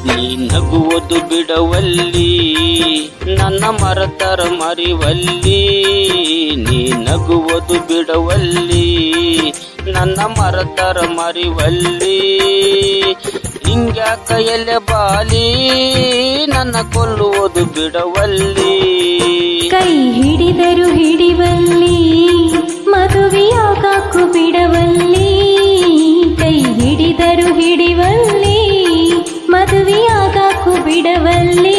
ನೀ ನಗುವುದು ಬಿಡವಲ್ಲಿ ನನ್ನ ಮರತರ ಮರಿವಲ್ಲಿ ನೀ ನಗುವುದು ಬಿಡವಲ್ಲಿ ನನ್ನ ಮರತರ ಮರಿವಲ್ಲಿ ಹಿಂಗ್ಯಾಕ ಎಲೆ ಬಾಲಿ ನನ್ನ ಕೊಲ್ಲುವುದು ಬಿಡವಲ್ಲಿ ಕೈ ಹಿಡಿದರು ಹಿಡಿವಲ್ಲಿ ಮದುವೆಯಾಗಕ್ಕೂ ಬಿಡವಲ್ಲಿ ಕೈ ಹಿಡಿದರು ಹಿಡಿವಲ್ಲಿ ಮದುವೆಯಾಗಕ್ಕೂ ಬಿಡವಲ್ಲಿ